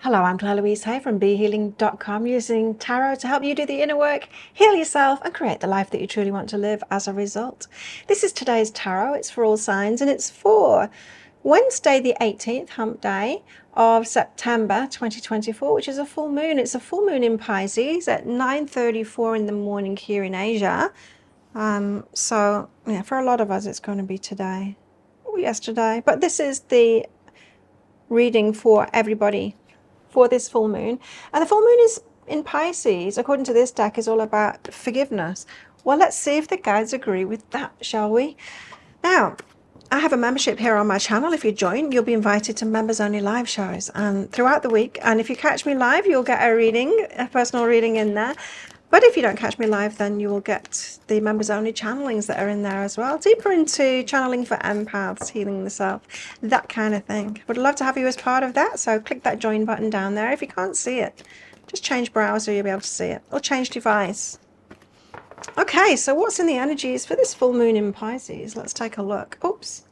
Hello, I'm Claire Louise Hay from BeHealing.com, using tarot to help you do the inner work, heal yourself, and create the life that you truly want to live as a result. This is today's tarot. It's for all signs, and it's for Wednesday, the 18th, hump day of September 2024, which is a full moon. It's a full moon in Pisces at 9:34 in the morning here in Asia. So, yeah, for a lot of us, it's going to be today or yesterday. But this is the reading for everybody for this full moon. And the full moon is in Pisces, according to this deck, is all about forgiveness. Well, let's see if the guides agree with that, shall we? Now, I have a membership here on my channel. If you join, you'll be invited to members only live shows and throughout the week. And if you catch me live, you'll get a reading, a personal reading in there. But if you don't catch me live, then you will get the members only channelings that are in there as well. Deeper into channeling for empaths, healing the self, that kind of thing. Would love to have you as part of that. So click that join button down there. If you can't see it, just change browser, you'll be able to see it. Or change device. Okay, so what's in the energies for this full moon in Pisces? Let's take a look. Oops.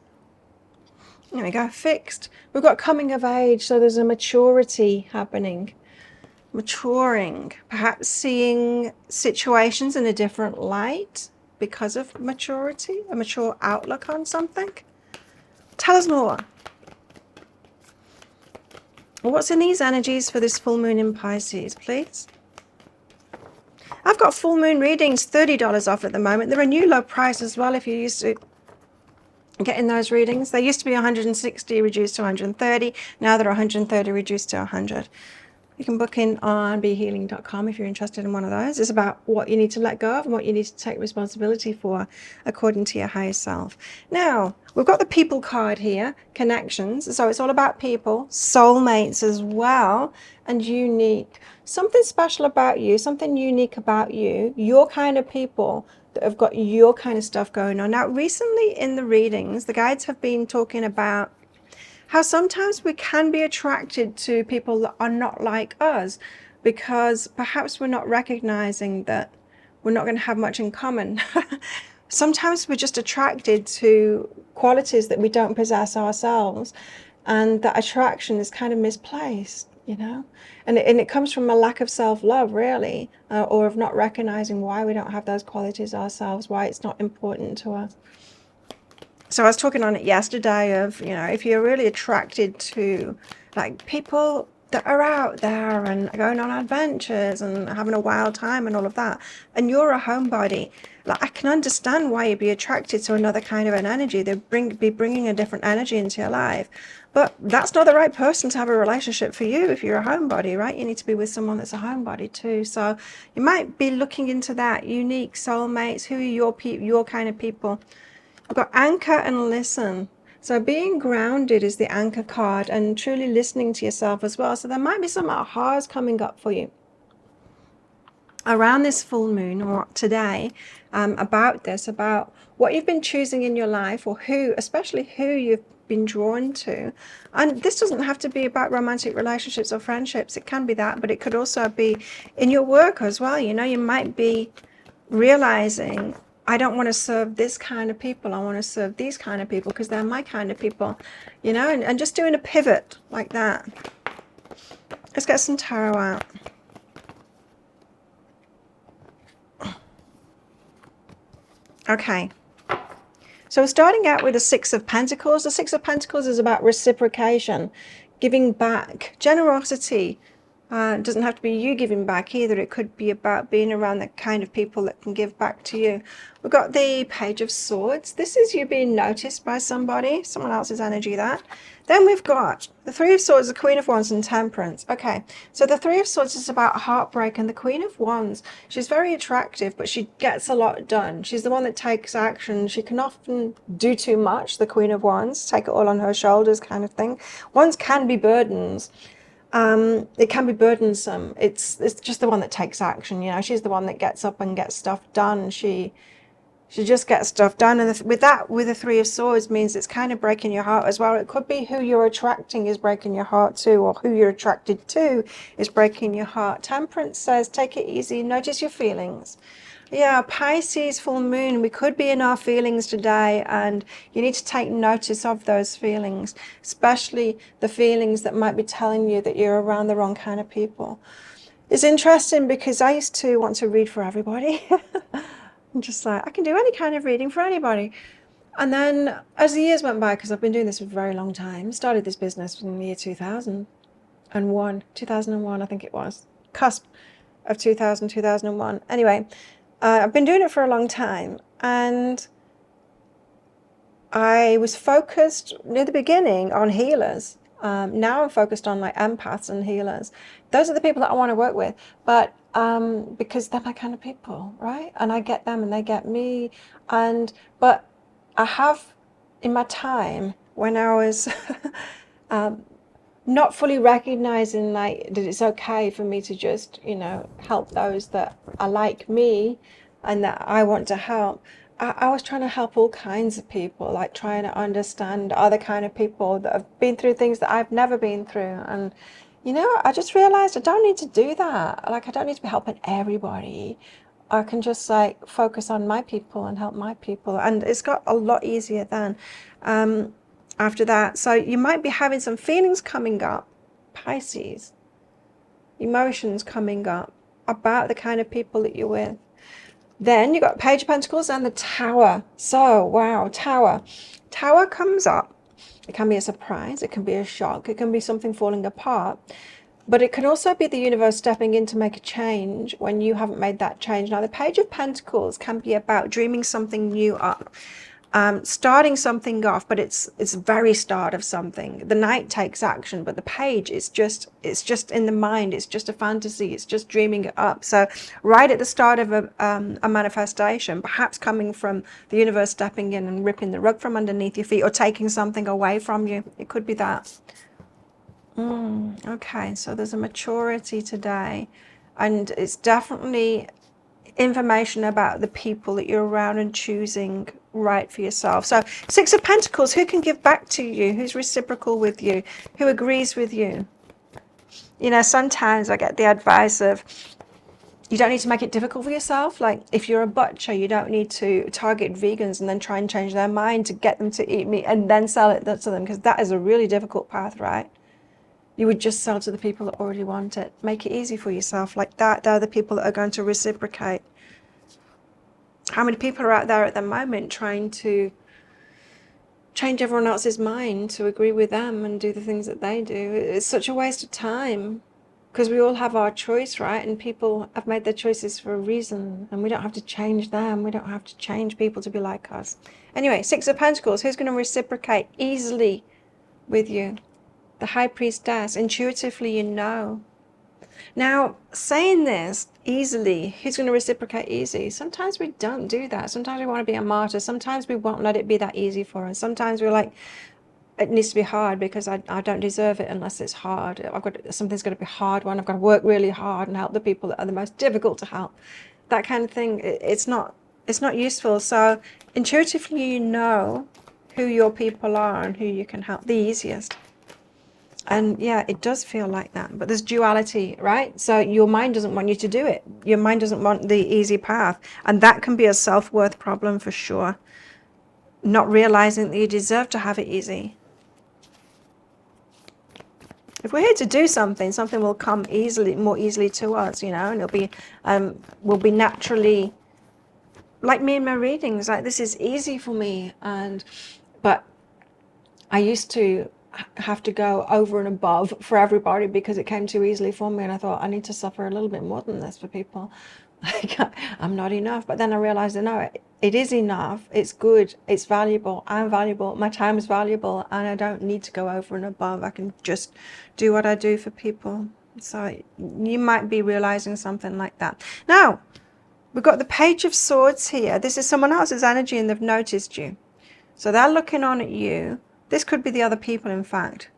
There we go, fixed. We've got coming of age, so there's a maturity happening. Maturing, perhaps seeing situations in a different light because of maturity, a mature outlook on something. Tell us more. What's in these energies for this full moon in Pisces, please? I've got full moon readings, $30 off at the moment. They're a new low price as well if you're used to getting those readings. They used to be 160 reduced to 130. Now they're 130 reduced to 100. You can book in on BeHealing.com if you're interested in one of those. It's about what you need to let go of and what you need to take responsibility for according to your higher self. Now, we've got the people card here, connections. So it's all about people, soulmates as well, and unique. Something special about you, something unique about you, your kind of people that have got your kind of stuff going on. Now, recently in the readings, the guides have been talking about how sometimes we can be attracted to people that are not like us because perhaps we're not recognizing that we're not going to have much in common. Sometimes we're just attracted to qualities that we don't possess ourselves, and that attraction is kind of misplaced, you know, and it comes from a lack of self-love, really, or of not recognizing why we don't have those qualities ourselves, why it's not important to us. So I was talking on it yesterday of, you know, if you're really attracted to like people that are out there and going on adventures and having a wild time and all of that, and you're a homebody, like I can understand why you'd be attracted to another kind of an energy. They'd be bringing a different energy into your life. But that's not the right person to have a relationship for you if you're a homebody, right? You need to be with someone that's a homebody too. So you might be looking into that, unique soulmates. Who are your kind of people? I've got anchor and listen. So being grounded is the anchor card, and truly listening to yourself as well. So there might be some ahas coming up for you around this full moon or today, about what you've been choosing in your life, or who, especially who you've been drawn to. And this doesn't have to be about romantic relationships or friendships. It can be that, but it could also be in your work as well. You know, you might be realizing, I don't want to serve this kind of people. I want to serve these kind of people because they're my kind of people, you know, and just doing a pivot like that. Let's get some tarot out. Okay. So we're starting out with the Six of Pentacles. The Six of Pentacles is about reciprocation, giving back, generosity. It doesn't have to be you giving back either. It could be about being around the kind of people that can give back to you. We've got the Page of Swords. This is you being noticed by somebody, someone else's energy, that. Then we've got the Three of Swords, the Queen of Wands, and Temperance. Okay, so the Three of Swords is about heartbreak, and the Queen of Wands, she's very attractive, but she gets a lot done. She's the one that takes action. She can often do too much, the Queen of Wands, take it all on her shoulders kind of thing. Wands can be burdens. It can be burdensome. It's just the one that takes action, you know. She's the one that gets up and gets stuff done. She just gets stuff done. And with the Three of Swords means it's kind of breaking your heart as well. It could be who you're attracting is breaking your heart too, or who you're attracted to is breaking your heart. Temperance says, take it easy, notice your feelings. Yeah, Pisces full moon, we could be in our feelings today, and you need to take notice of those feelings, especially the feelings that might be telling you that you're around the wrong kind of people. It's interesting because I used to want to read for everybody. I'm just like, I can do any kind of reading for anybody. And then as the years went by, because I've been doing this for a very long time, started this business in the year 2001, I think it was, cusp of 2000, 2001. Anyway, I've been doing it for a long time, and I was focused near the beginning on healers. Now I'm focused on like empaths and healers. Those are the people that I want to work with, but because they're my kind of people, right? And I get them and they get me. But I have, in my time when I was not fully recognizing like that it's okay for me to just, help those that are like me and that I want to help. I was trying to help all kinds of people, like trying to understand other kind of people that have been through things that I've never been through. And, I just realized I don't need to do that. Like, I don't need to be helping everybody. I can just like focus on my people and help my people. And it's got a lot easier then. After that. So you might be having some feelings coming up, Pisces, emotions coming up about the kind of people that you're with. Then you got Page of Pentacles and the Tower. So, wow, Tower. Tower comes up. It can be a surprise. It can be a shock. It can be something falling apart. But it can also be the universe stepping in to make a change when you haven't made that change. Now, the Page of Pentacles can be about dreaming something new up. Starting something off, but it's very start of something. The Knight takes action, but the Page is just in the mind. It's just a fantasy. It's just dreaming it up. So right at the start of a manifestation, perhaps coming from the universe stepping in and ripping the rug from underneath your feet or taking something away from you. It could be that. Okay, so there's a maturity today, and it's definitely information about the people that you're around and choosing right for yourself. So Six of Pentacles, who can give back to you? Who's reciprocal with you? Who agrees with you? Sometimes I get the advice of, you don't need to make it difficult for yourself. Like if you're a butcher, you don't need to target vegans and then try and change their mind to get them to eat meat and then sell it to them, because that is a really difficult path, right? You would just sell to the people that already want it. Make it easy for yourself like that. They're the people that are going to reciprocate. How many people are out there at the moment trying to change everyone else's mind to agree with them and do the things that they do? It's such a waste of time, because we all have our choice, right? And people have made their choices for a reason, and we don't have to change them. We don't have to change people to be like us. Anyway, Six of Pentacles, who's going to reciprocate easily with you? The High Priestess. Intuitively, you know. Now, saying this easily, who's going to reciprocate easy? Sometimes we don't do that. Sometimes we want to be a martyr. Sometimes we won't let it be that easy for us. Sometimes we're like, it needs to be hard because I don't deserve it unless it's hard. Something's got to be a hard one. I've got to work really hard and help the people that are the most difficult to help. That kind of thing. It's not useful. So intuitively, you know who your people are and who you can help the easiest. And yeah, it does feel like that, but there's duality, right? So your mind doesn't want you to do it. Your mind doesn't want the easy path. And that can be a self-worth problem for sure. Not realizing that you deserve to have it easy. If we're here to do something, something will come more easily to us, and it'll be, will be naturally, like me in my readings, like this is easy for me. But I used to have to go over and above for everybody because it came too easily for me, and I thought I need to suffer a little bit more than this for people. Like I'm not enough. But then I realized that no, it is enough. It's good. It's valuable. I'm valuable. My time is valuable, and I don't need to go over and above. I can just do what I do for people. So you might be realizing something like that. Now we've got the Page of Swords here. This is someone else's energy, and they've noticed you, so they're looking on at you. This could be the other people, in fact.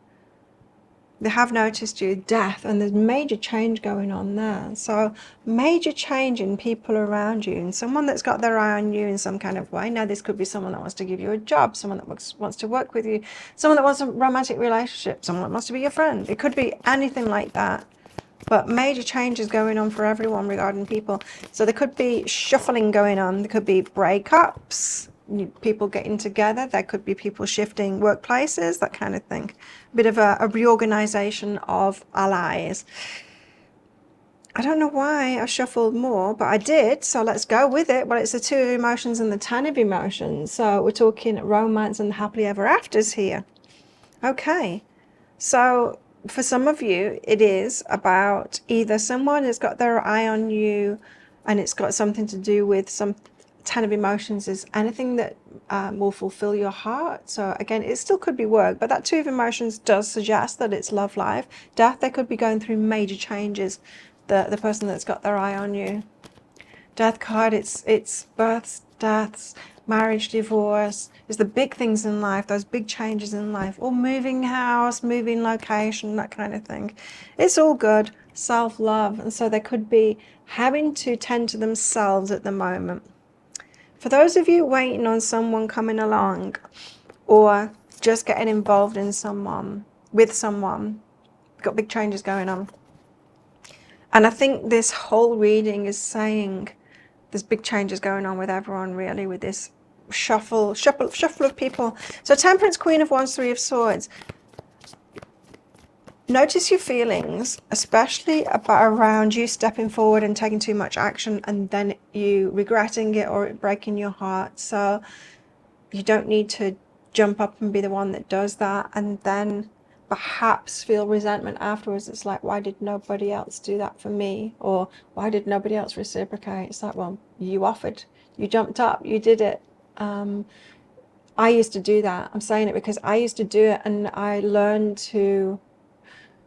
They have noticed you, death, and there's major change going on there. So major change in people around you, and someone that's got their eye on you in some kind of way. Now this could be someone that wants to give you a job, someone that wants to work with you, someone that wants a romantic relationship, someone that wants to be your friend. It could be anything like that. But major changes going on for everyone regarding people. So there could be shuffling going on. There could be breakups, people getting together. There could be people shifting workplaces, that kind of thing. A bit of a reorganization of allies. I don't know why I shuffled more, but I did. So let's go with it. Well, it's the Two of Emotions and the Ten of Emotions. So we're talking romance and happily ever afters here. Okay. So for some of you, it is about either someone has got their eye on you and it's got something to do with some Ten of Emotions is anything that will fulfill your heart. So again, it still could be work, but that Two of Emotions does suggest that it's love life. Death, they could be going through major changes, the person that's got their eye on you. Death card, it's births, deaths, marriage, divorce. It's the big things in life, those big changes in life, or moving house, moving location, that kind of thing. It's all good, self-love. And so they could be having to tend to themselves at the moment. For those of you waiting on someone coming along, or just getting involved in someone, with someone, got big changes going on. And I think this whole reading is saying there's big changes going on with everyone, really, with this shuffle of people. So Temperance, Queen of Wands, Three of Swords. Notice your feelings, especially around you stepping forward and taking too much action and then you regretting it or it breaking your heart. So you don't need to jump up and be the one that does that and then perhaps feel resentment afterwards. It's like, why did nobody else do that for me? Or why did nobody else reciprocate? It's like, well, you offered, you jumped up, you did it. I used to do that. I'm saying it because I used to do it, and I learned to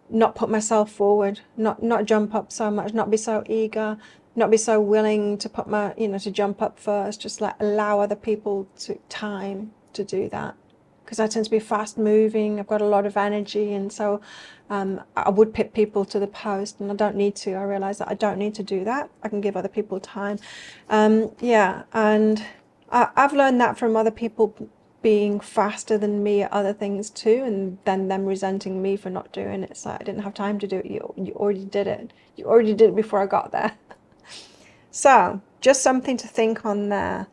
not put myself forward, not jump up so much, not be so eager, not be so willing to put my, to jump up first, just like allow other people time to do that. Because I tend to be fast moving, I've got a lot of energy, and so I would put people to the post, and I don't need to. I realize that I don't need to do that. I can give other people time. Yeah, and I've learned that from other people being faster than me at other things too, and then them resenting me for not doing it. So I didn't have time to do it. You already did it. You already did it before I got there. So just something to think on there.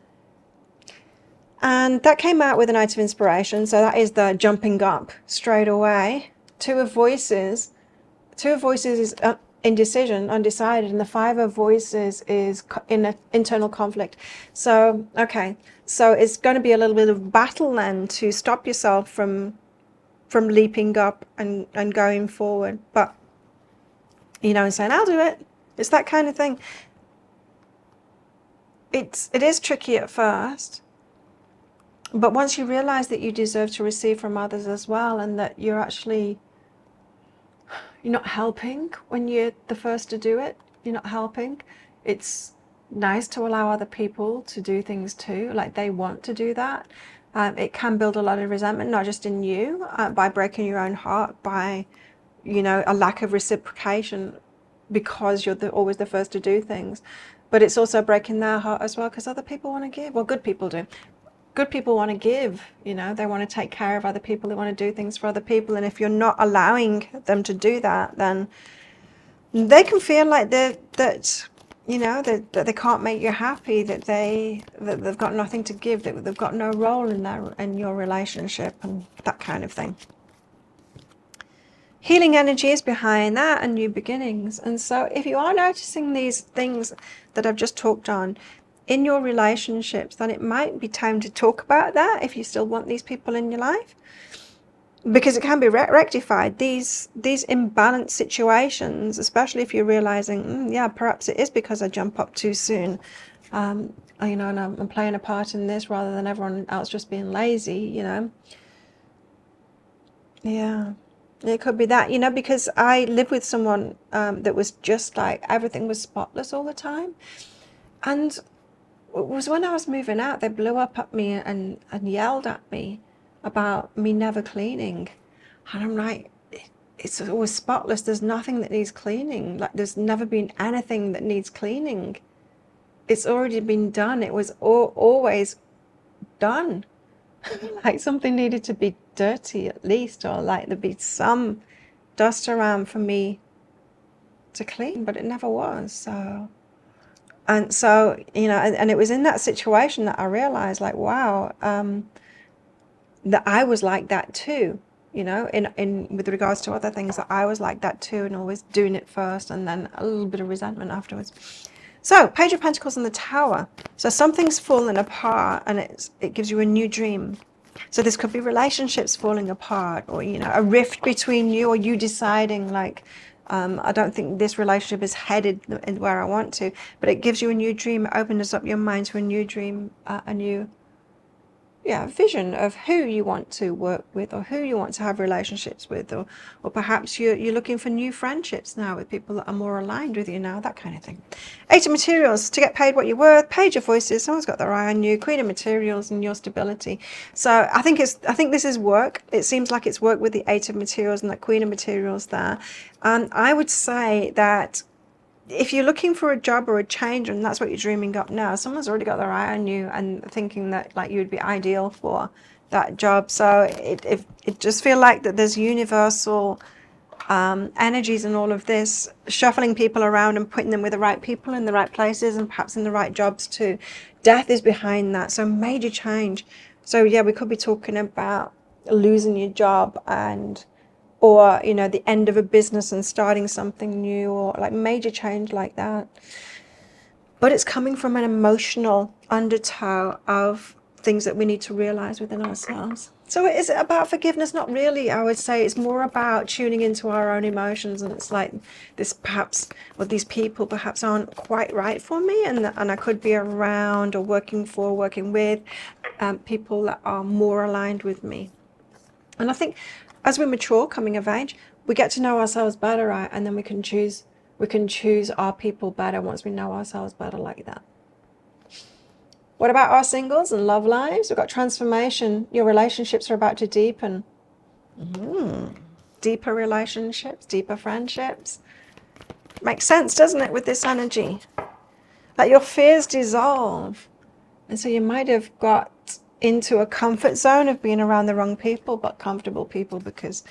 And that came out with a Knight of Inspiration. So that is the jumping up straight away. Two of Voices. Two of Voices is indecision, undecided. And the Five of Voices is in an internal conflict. So, okay. So it's going to be a little bit of battle then to stop yourself from leaping up and going forward. But, and saying, I'll do it. It's that kind of thing. It is tricky at first. But once you realize that you deserve to receive from others as well, and that you're not helping when you're the first to do it, you're not helping. It's nice to allow other people to do things too, like they want to do that. It can build a lot of resentment, not just in you, by breaking your own heart, by, a lack of reciprocation because you're always the first to do things. But it's also breaking their heart as well, because other people want to give. Well, good people do. Good people want to give, they want to take care of other people, they want to do things for other people. And if you're not allowing them to do that, then they can feel like that they can't make you happy, that they've got nothing to give, that they've got no role in your relationship, and that kind of thing. Healing energy is behind that, and new beginnings. And so if you are noticing these things that I've just talked on in your relationships, then it might be time to talk about that if you still want these people in your life, because it can be rectified. These imbalanced situations, especially if you're realizing, yeah, perhaps it is because I jump up too soon, and I'm playing a part in this rather than everyone else just being lazy, Yeah. It could be that, because I lived with someone that was just like, everything was spotless all the time. And it was when I was moving out, they blew up at me and yelled at me about me never cleaning. And I'm like, it's always spotless. There's nothing that needs cleaning. Like, there's never been anything that needs cleaning. It's already been done. It was always done. Like, something needed to be dirty at least, or like there'd be some dust around for me to clean, but it never was. So, and so, you know, and it was in that situation that I realized, like, wow, that I was like that too, you know, in with regards to other things, that I was like that too, and always doing it first and then a little bit of resentment afterwards. So, Page of Pentacles and the Tower. So something's fallen apart, and it gives you a new dream. So this could be relationships falling apart, or, you know, a rift between you, or you deciding like, I don't think this relationship is headed in where I want to, but it gives you a new dream. It opens up your mind to a new dream, a new vision of who you want to work with, or who you want to have relationships with, or perhaps you're looking for new friendships now with people that are more aligned with you now, that kind of thing. Eight of Materials, to get paid what you're worth. Page of Voices, someone's got their eye on you. Queen of Materials and your stability. So I think this is work. It seems like it's work with the Eight of Materials and that Queen of Materials there. I would say that if you're looking for a job or a change, and that's what you're dreaming up now, someone's already got their eye on you and thinking that like you would be ideal for that job. So it just feel like that there's universal energies in all of this, shuffling people around and putting them with the right people in the right places, and perhaps in the right jobs too. Death is behind that, so major change. So yeah, we could be talking about losing your job, or, you know, the end of a business and starting something new, or like major change like that. But it's coming from an emotional undertow of things that we need to realize within ourselves. So is it about forgiveness? Not really. I would say it's more about tuning into our own emotions, and it's like this perhaps, or these people perhaps aren't quite right for me, and I could be around or working with people that are more aligned with me. And I think as we mature, coming of age, we get to know ourselves better, right? And then we can choose our people better once we know ourselves better like that. What about our singles and love lives? We've got transformation. Your relationships are about to deepen. Deeper relationships, deeper friendships. Makes sense, doesn't it, with this energy? Like your fears dissolve. And so you might have got into a comfort zone of being around the wrong people, but comfortable people, because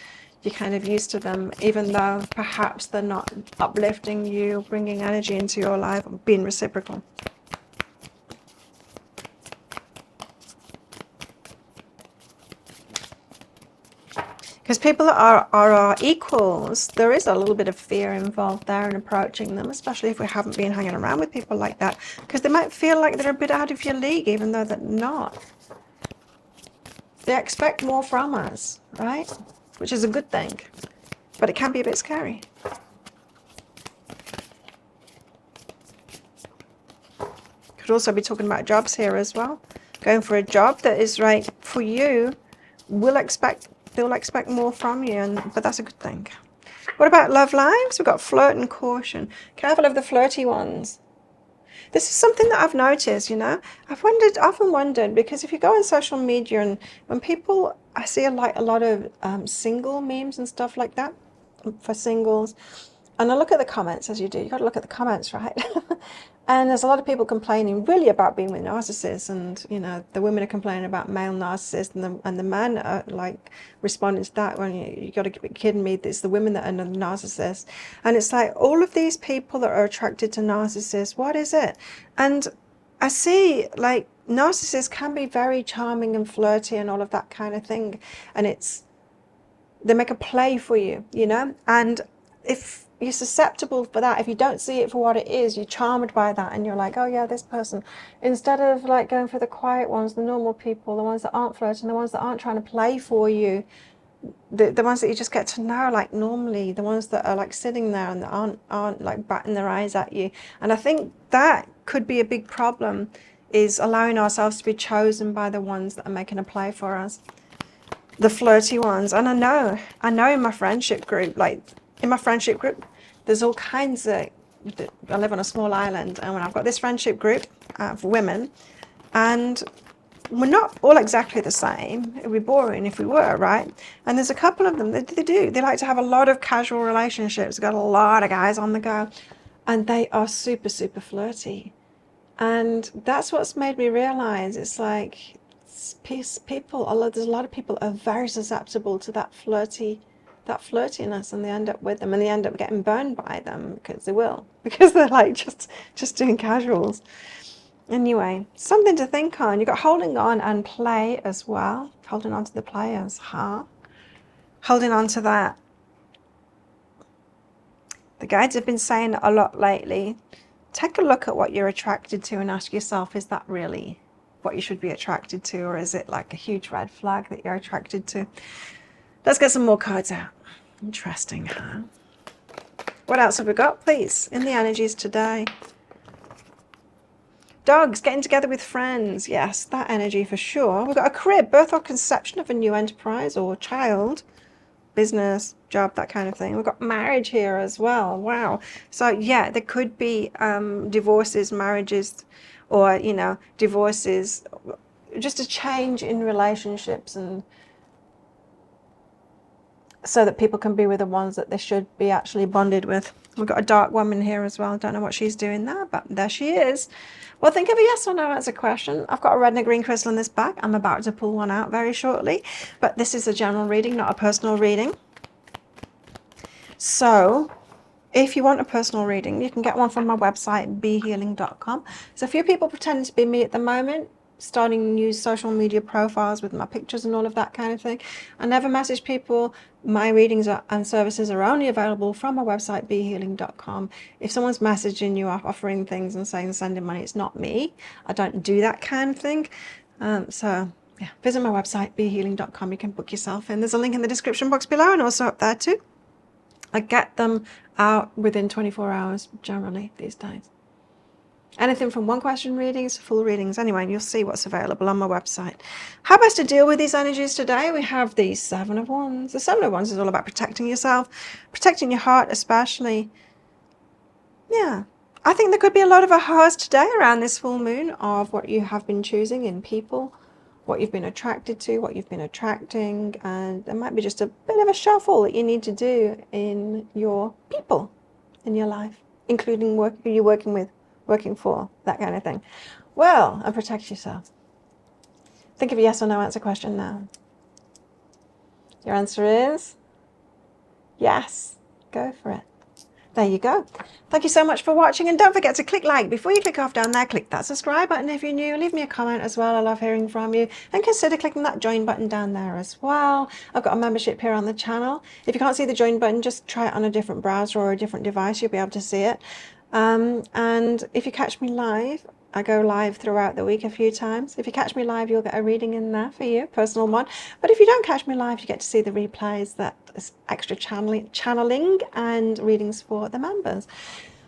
you're kind of used to them, even though perhaps they're not uplifting you, bringing energy into your life, or being reciprocal. Because people are our equals, there is a little bit of fear involved there in approaching them, especially if we haven't been hanging around with people like that, because they might feel like they're a bit out of your league, even though they're not. They expect more from us, right? Which is a good thing, but it can be a bit scary. Could also be talking about jobs here as well. Going for a job that is right for you, they'll expect more from you, but that's a good thing. What about love lives? We've got flirt and caution. Careful of the flirty ones. This is something that I've noticed, you know. I've often wondered, because if you go on social media, and when people, I see a lot of single memes and stuff like that for singles, and I look at the comments, as you do. You got to look at the comments, right? And there's a lot of people complaining really about being with narcissists, and you know, the women are complaining about male narcissists, and the men are like responding to that, when you got to be kidding me, it's the women that are the narcissists. And it's like all of these people that are attracted to narcissists, what is it? And I see like narcissists can be very charming and flirty and all of that kind of thing, and they make a play for you, you know. And if you're susceptible for that, if you don't see it for what it is, you're charmed by that, and you're like, oh yeah, this person, instead of like going for the quiet ones, the normal people, the ones that aren't flirting, the ones that aren't trying to play for you, the ones that you just get to know like normally, the ones that are like sitting there and that aren't like batting their eyes at you. And I think that could be a big problem, is allowing ourselves to be chosen by the ones that are making a play for us, the flirty ones. And I know in my friendship group, there's all kinds of, I live on a small island, and when I've got this friendship group of women, and we're not all exactly the same. It would be boring if we were, right? And there's a couple of them that they like to have a lot of casual relationships. They've got a lot of guys on the go, and they are super, super flirty. And that's what's made me realize, it's like there's a lot of people are very susceptible to that flirty that flirtiness, and they end up with them, and they end up getting burned by them, because they will, because they're like just doing casuals. Anyway, something to think on. You've got holding on and play as well. Holding on to the players, huh? Holding on to that. The guides have been saying a lot lately. Take a look at what you're attracted to and ask yourself, is that really what you should be attracted to, or is it like a huge red flag that you're attracted to? Let's get some more cards out. Interesting, huh? What else have we got, please, in the energies today? Dogs, getting together with friends. Yes, that energy for sure. We've got a crib, birth or conception of a new enterprise or child, business, job, that kind of thing. We've got marriage here as well. Wow. So yeah, there could be divorces, marriages, or, you know, divorces, just a change in relationships, and so that people can be with the ones that they should be actually bonded with. We've got a dark woman here as well. Don't know what she's doing there, but there she is. Well, think of a yes or no answer question. I've got a red and a green crystal in this bag. I'm about to pull one out very shortly, but this is a general reading, not a personal reading. So if you want a personal reading, you can get one from my website, behealing.com. There's a few people pretending to be me at the moment, starting new social media profiles with my pictures and all of that kind of thing. I never message people. My readings and services are only available from my website, behealing.com. If someone's messaging you, offering things and saying sending money, it's not me. I don't do that kind of thing. So yeah, visit my website, behealing.com. You can book yourself in. There's a link in the description box below and also up there too. I get them out within 24 hours generally these days. Anything from one question readings to full readings. Anyway, and you'll see what's available on my website. How best to deal with these energies today? We have the Seven of Wands. The Seven of Wands is all about protecting yourself, protecting your heart especially. Yeah, I think there could be a lot of ahas today around this full moon of what you have been choosing in people, what you've been attracted to, what you've been attracting, and there might be just a bit of a shuffle that you need to do in your people in your life, including who you're working with, working for, that kind of thing. Well, and protect yourself. Think of a yes or no answer question now. Your answer is yes. Go for it. There you go. Thank you so much for watching, and don't forget to click like. Before you click off down there, click that subscribe button if you're new. Leave me a comment as well. I love hearing from you. And consider clicking that join button down there as well. I've got a membership here on the channel. If you can't see the join button, just try it on a different browser or a different device. You'll be able to see it. And if you catch me live, I go live throughout the week a few times. If you catch me live, you'll get a reading in there for you, personal one. But if you don't catch me live, you get to see the replays, that is extra channeling and readings for the members.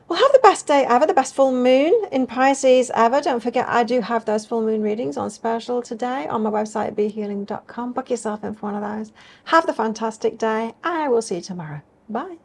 Well, have the best day ever, the best full moon in Pisces ever. Don't forget, I do have those full moon readings on special today on my website, behealing.com. Book yourself in for one of those. Have the fantastic day. I will see you tomorrow. Bye.